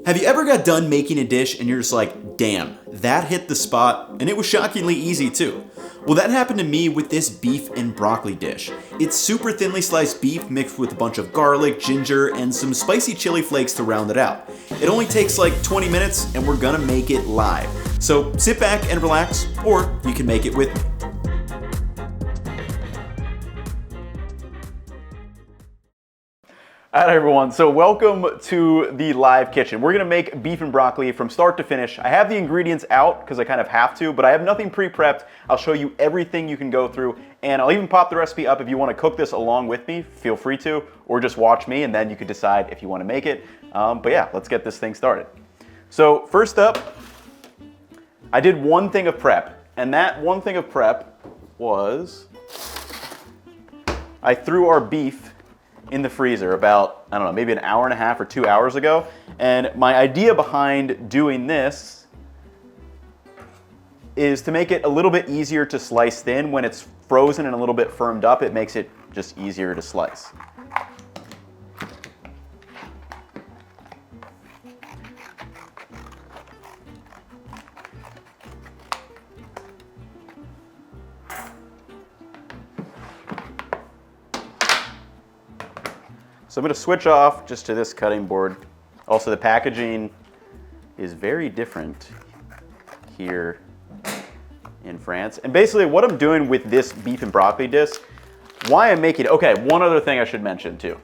Have you ever got done making a dish and you're just like, damn, that hit the spot, and it was shockingly easy too? Well, that happened to me with this beef and broccoli dish. It's super thinly sliced beef mixed with a bunch of garlic, ginger, and some spicy chili flakes to round it out. It only takes like 20 minutes and we're gonna make it live. So sit back and relax, or you can make it with me. All right, everyone, so welcome to the live kitchen. We're gonna make beef and broccoli from start to finish. I have the ingredients out because I kind of have to, but I have nothing pre-prepped. I'll show you everything you can go through, and I'll even pop the recipe up if you wanna cook this along with me, feel free to, or just watch me, and then you could decide if you wanna make it. But yeah, let's get this thing started. So first up, I did one thing of prep, and that one thing of prep was I threw our beef in the freezer about, I don't know, maybe an hour and a half or 2 hours ago. And my idea behind doing this is to make it a little bit easier to slice thin. When it's frozen and a little bit firmed up, it makes it just easier to slice. So I'm going to switch off just to this cutting board. Also, the packaging is very different here in France. And basically what I'm doing with this beef and broccoli disc, why I'm making it, okay, one other thing I should mention too.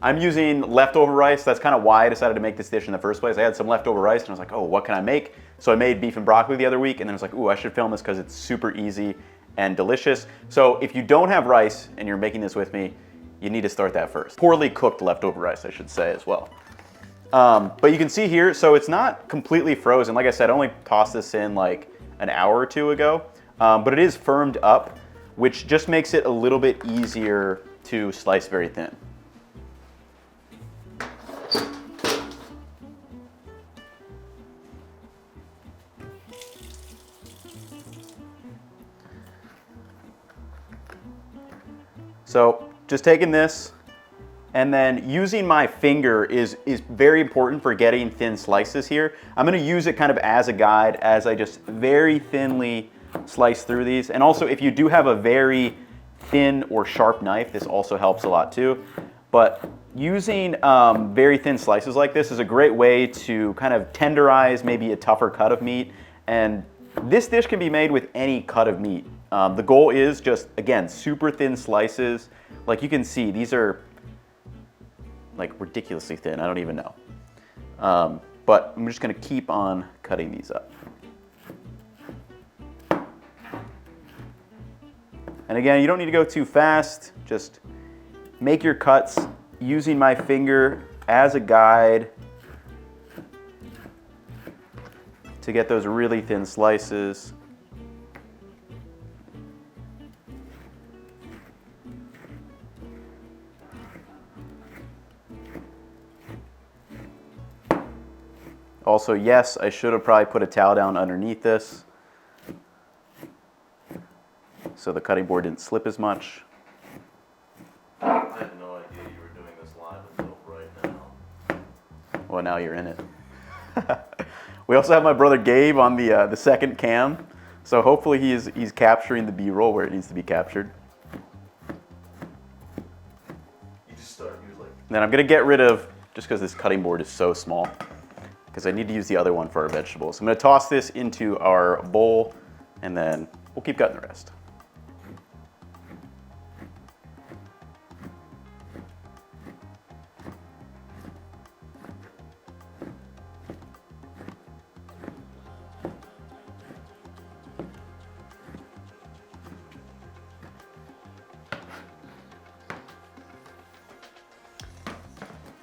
I'm using leftover rice. That's kind of why I decided to make this dish in the first place. I had some leftover rice and I was like, oh, what can I make? So I made beef and broccoli the other week, and then I was like, ooh, I should film this because it's super easy and delicious. So if you don't have rice and you're making this with me, you need to start that first. Poorly cooked leftover rice, I should say, as well. But you can see here, so it's not completely frozen. Like I said, I only tossed this in like an hour or two ago, but it is firmed up, which just makes it a little bit easier to slice very thin. So just taking this and then using my finger is very important for getting thin slices here. I'm gonna use it kind of as a guide as I just very thinly slice through these. And also, if you do have a very thin or sharp knife, this also helps a lot too. But using very thin slices like this is a great way to kind of tenderize maybe a tougher cut of meat. And this dish can be made with any cut of meat. The goal is just, again, super thin slices. Like you can see, these are like ridiculously thin. I don't even know. But I'm just gonna keep on cutting these up. And again, you don't need to go too fast. Just make your cuts using my finger as a guide to get those really thin slices. Also, yes, I should have probably put a towel down underneath this so the cutting board didn't slip as much. I had no idea you were doing this live until right now. Well, now you're in it. We also have my brother Gabe on the second cam, so hopefully he's capturing the B-roll where it needs to be captured. You just start, you like. And then I'm gonna get rid of, just because this cutting board is so small, because I need to use the other one for our vegetables. I'm gonna toss this into our bowl, and then we'll keep cutting the rest.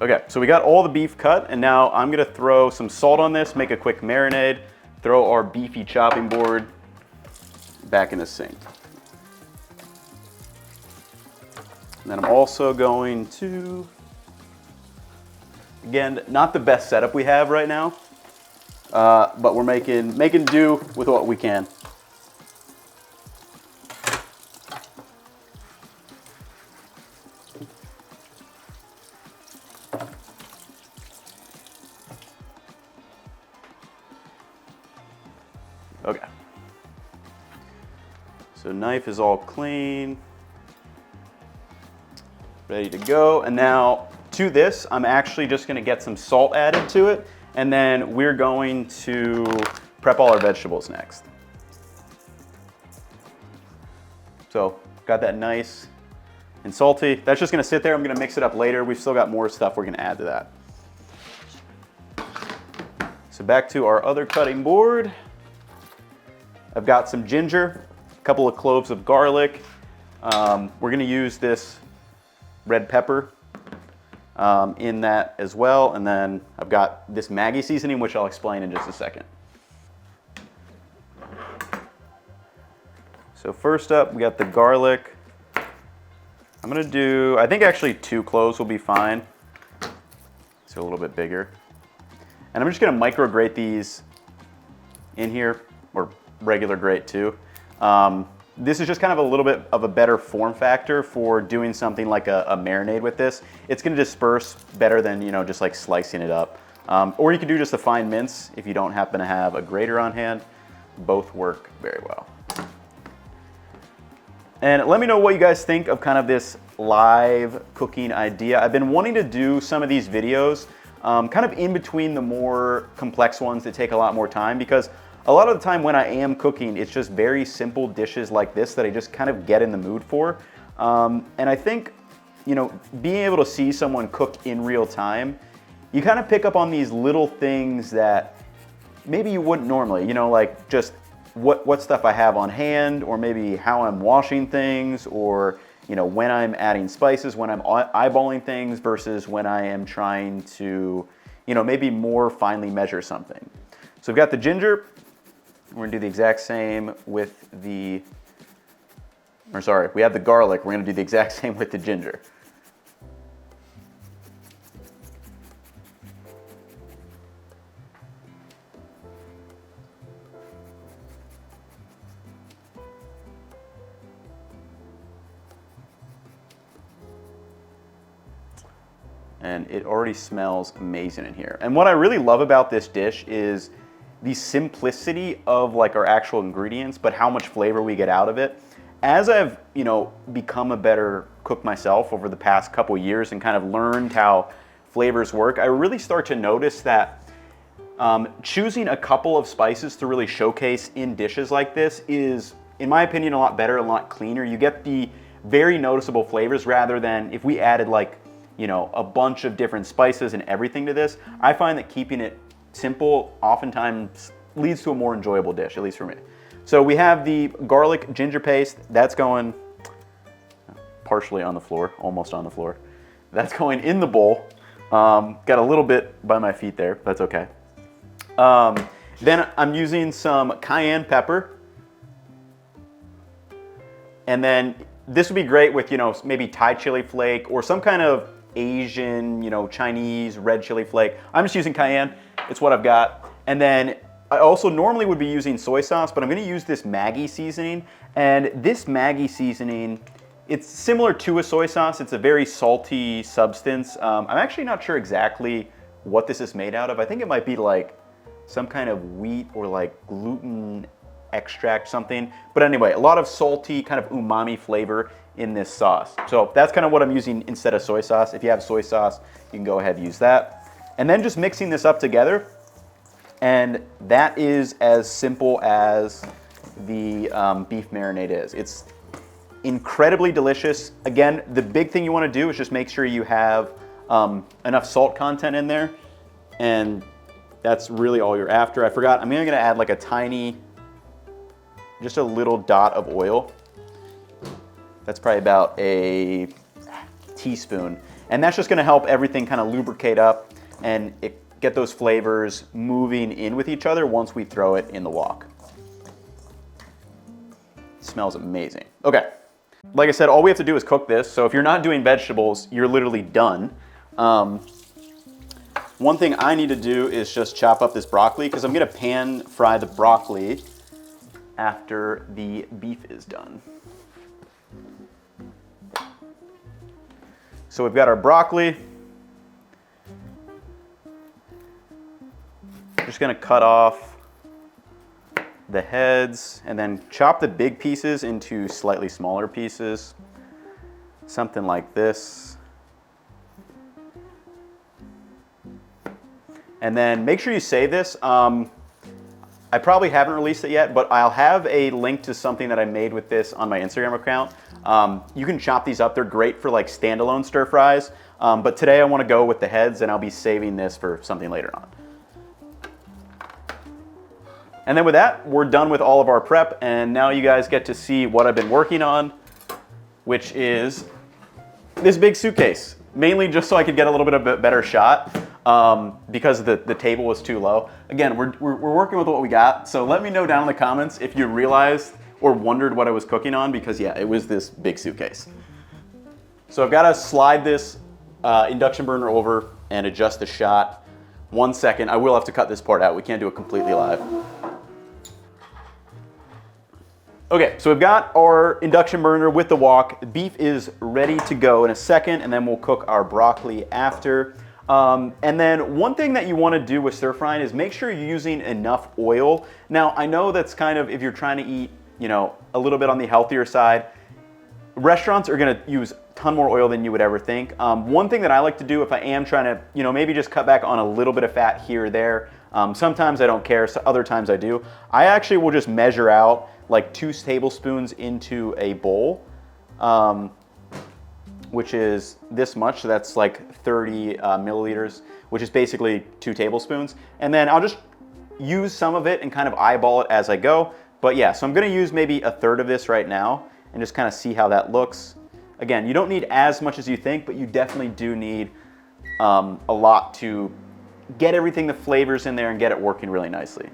Okay, so we got all the beef cut, and now I'm gonna throw some salt on this, make a quick marinade, throw our beefy chopping board back in the sink. And then I'm also going to, again, not the best setup we have right now, but we're making do with what we can. Okay. So knife is all clean, ready to go. And now to this, I'm actually just gonna get some salt added to it, and then we're going to prep all our vegetables next. So got that nice and salty. That's just gonna sit there. I'm gonna mix it up later. We've still got more stuff we're gonna add to that. So back to our other cutting board. I've got some ginger, a couple of cloves of garlic. We're gonna use this red pepper in that as well. And then I've got this Maggi seasoning, which I'll explain in just a second. So first up, we got the garlic. I'm gonna do, I think actually 2 cloves will be fine. So a little bit bigger. And I'm just gonna micro grate these in here, or regular grate too. This is just kind of a little bit of a better form factor for doing something like a marinade with this. It's gonna disperse better than, you know, just like slicing it up. Or you could do just a fine mince if you don't happen to have a grater on hand. Both work very well. And let me know what you guys think of kind of this live cooking idea. I've been wanting to do some of these videos kind of in between the more complex ones that take a lot more time, because a lot of the time when I am cooking, it's just very simple dishes like this that I just kind of get in the mood for. And I think, you know, being able to see someone cook in real time, you kind of pick up on these little things that maybe you wouldn't normally, you know, like just what stuff I have on hand, or maybe how I'm washing things, or, you know, when I'm adding spices, when I'm eyeballing things versus when I am trying to, you know, maybe more finely measure something. So we've got the ginger. We're gonna do the exact same with the, or sorry, we have the garlic. We're gonna do the exact same with the ginger. And it already smells amazing in here. And what I really love about this dish is the simplicity of like our actual ingredients, but how much flavor we get out of it. As I've, you know, become a better cook myself over the past couple years and kind of learned how flavors work, I really start to notice that choosing a couple of spices to really showcase in dishes like this is, in my opinion, a lot better, a lot cleaner. You get the very noticeable flavors rather than if we added like, you know, a bunch of different spices and everything to this. I find that keeping it simple oftentimes leads to a more enjoyable dish, at least for me. So we have the garlic ginger paste. That's going partially on the floor, almost on the floor. That's going in the bowl. Got a little bit by my feet there, that's okay. Then I'm using some cayenne pepper. And then this would be great with, you know, maybe Thai chili flake or some kind of Asian, you know, Chinese red chili flake. I'm just using cayenne. It's what I've got. And then I also normally would be using soy sauce, but I'm gonna use this Maggi seasoning. And this Maggi seasoning, it's similar to a soy sauce. It's a very salty substance. I'm actually not sure exactly what this is made out of. I think it might be like some kind of wheat or like gluten extract something. But anyway, a lot of salty kind of umami flavor in this sauce. So that's kind of what I'm using instead of soy sauce. If you have soy sauce, you can go ahead and use that. And then just mixing this up together. And that is as simple as the beef marinade is. It's incredibly delicious. Again, the big thing you want to do is just make sure you have enough salt content in there. And that's really all you're after. I forgot, I'm gonna add like a tiny, just a little dot of oil. That's probably about a teaspoon. And that's just gonna help everything kind of lubricate up and get those flavors moving in with each other once we throw it in the wok. It smells amazing. Okay, like I said, all we have to do is cook this. So if you're not doing vegetables, you're literally done. One thing I need to do is just chop up this broccoli because I'm gonna pan fry the broccoli after the beef is done. So we've got our broccoli. Just gonna cut off the heads, and then chop the big pieces into slightly smaller pieces. Something like this. And then make sure you save this. I probably haven't released it yet, but I'll have a link to something that I made with this on my Instagram account. You can chop these up. They're great for like standalone stir fries. But today I want to go with the heads, and I'll be saving this for something later on. And then with that, we're done with all of our prep, and now you guys get to see what I've been working on, which is this big suitcase. Mainly just so I could get a little bit of a better shot because the table was too low. Again, we're working with what we got, so let me know down in the comments if you realized or wondered what I was cooking on, because yeah, it was this big suitcase. So I've got to slide this induction burner over and adjust the shot. 1 second, I will have to cut this part out. We can't do it completely live. Okay, so we've got our induction burner with the wok. The beef is ready to go in a second, and then we'll cook our broccoli after. And then one thing that you want to do with stir frying is make sure you're using enough oil. Now, I know that's kind of, if you're trying to eat, you know, a little bit on the healthier side, restaurants are going to use a ton more oil than you would ever think. One thing that I like to do if I am trying to, you know, maybe just cut back on a little bit of fat here or there. Sometimes I don't care, so other times I do. I actually will just measure out like 2 tablespoons into a bowl, which is this much. So that's like 30 milliliters, which is basically 2 tablespoons. And then I'll just use some of it and kind of eyeball it as I go. But yeah, so I'm gonna use maybe 1/3 of this right now and just kind of see how that looks. Again, you don't need as much as you think, but you definitely do need a lot to get everything, the flavors in there, and get it working really nicely.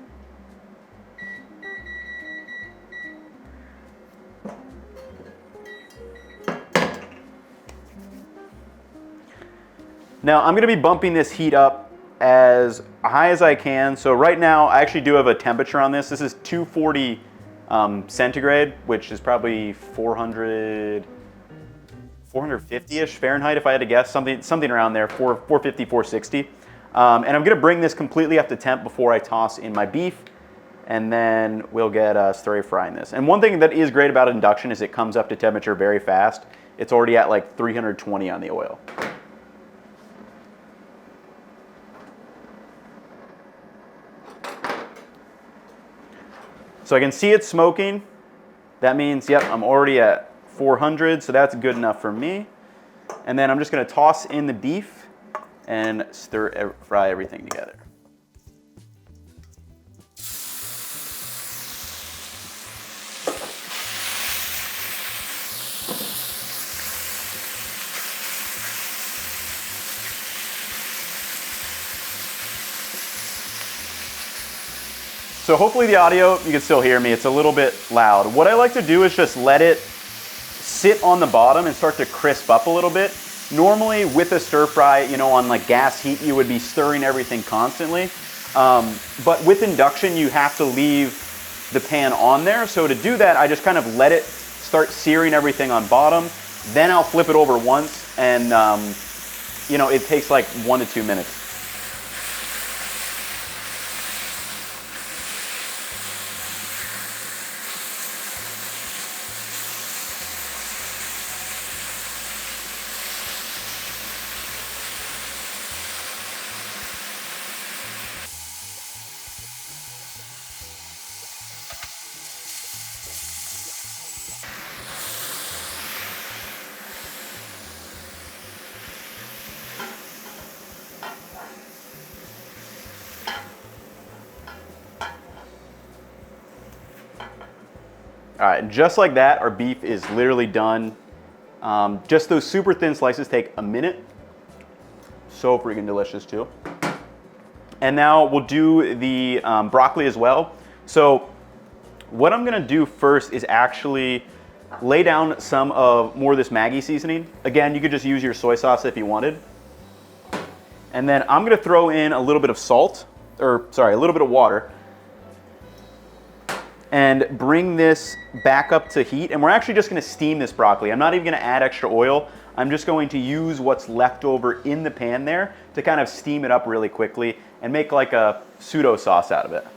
Now I'm gonna be bumping this heat up as high as I can. So right now, I actually do have a temperature on this. This is 240 centigrade, which is probably 450-ish Fahrenheit, if I had to guess, something around there, 450, 460. And I'm gonna bring this completely up to temp before I toss in my beef, and then we'll get stir frying this. And one thing that is great about induction is it comes up to temperature very fast. It's already at like 320 on the oil. So I can see it smoking. That means, yep, I'm already at 400, so that's good enough for me. And then I'm just gonna toss in the beef and stir fry everything together. So hopefully the audio, you can still hear me. It's a little bit loud. What I like to do is just let it sit on the bottom and start to crisp up a little bit. Normally with a stir fry, you know, on like gas heat, you would be stirring everything constantly. But with induction, you have to leave the pan on there. So to do that, I just kind of let it start searing everything on bottom. Then I'll flip it over once, and you know, it takes like 1 to 2 minutes. All right, just like that, our beef is literally done. Just those super thin slices take a minute. So freaking delicious too. And now we'll do the broccoli as well. So what I'm gonna do first is actually lay down some of more of this Maggi seasoning. Again, you could just use your soy sauce if you wanted. And then I'm gonna throw in a little bit of salt, or sorry, a little bit of water, and bring this back up to heat. And we're actually just gonna steam this broccoli. I'm not even gonna add extra oil. I'm just going to use what's left over in the pan there to kind of steam it up really quickly and make like a pseudo sauce out of it.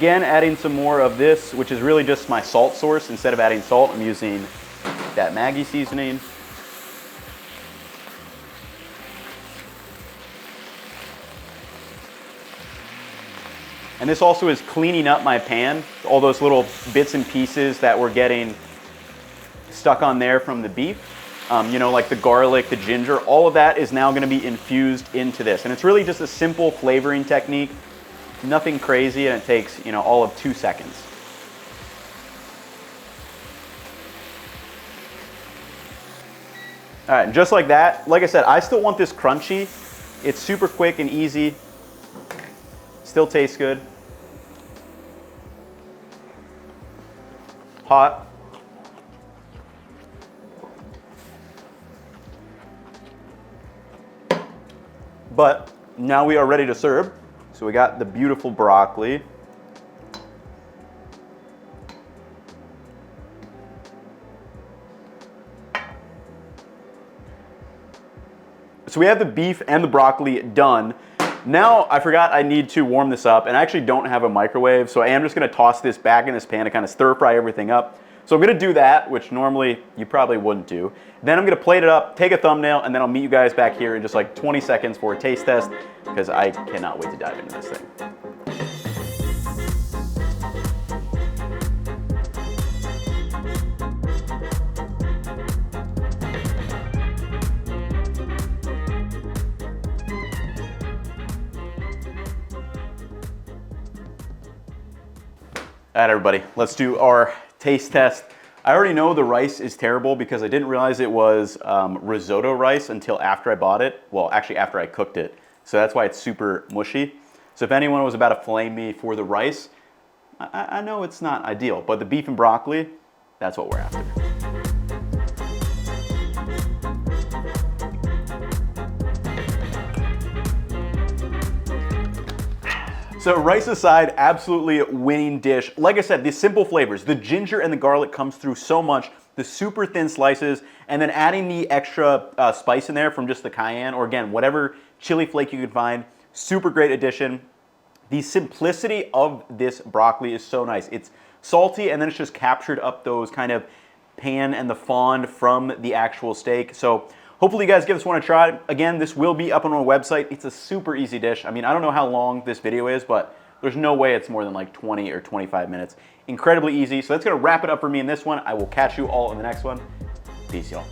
Again, adding some more of this, which is really just my salt source. Instead of adding salt, I'm using that Maggi seasoning. And this also is cleaning up my pan, all those little bits and pieces that were getting stuck on there from the beef. You know, like the garlic, the ginger, all of that is now gonna be infused into this. And it's really just a simple flavoring technique, nothing crazy, and it takes, you know, all of 2 seconds. All right, and just like that, like I said, I still want this crunchy. It's super quick and easy, still tastes good. Hot. But now we are ready to serve. So we got the beautiful broccoli. So we have the beef and the broccoli done. Now I forgot I need to warm this up, and I actually don't have a microwave, so I am just gonna toss this back in this pan to kind of stir fry everything up. So I'm gonna do that, which normally you probably wouldn't do. Then I'm gonna plate it up, take a thumbnail, and then I'll meet you guys back here in just like 20 seconds for a taste test, because I cannot wait to dive into this thing. All right, everybody, let's do our taste test. I already know the rice is terrible because I didn't realize it was risotto rice until after I bought it. Well, actually after I cooked it. So that's why it's super mushy. So if anyone was about to flame me for the rice, I know it's not ideal, but the beef and broccoli, that's what we're after. So rice aside, absolutely winning dish. Like I said, these simple flavors, the ginger and the garlic comes through so much, the super thin slices, and then adding the extra spice in there from just the cayenne, or again, whatever chili flake you can find, super great addition. The simplicity of this broccoli is so nice. It's salty, and then it's just captured up those kind of pan and the fond from the actual steak. So hopefully you guys give this one a try. Again, this will be up on our website. It's a super easy dish. I mean, I don't know how long this video is, but there's no way it's more than like 20 or 25 minutes. Incredibly easy. So that's gonna wrap it up for me in this one. I will catch you all in the next one. Peace, y'all.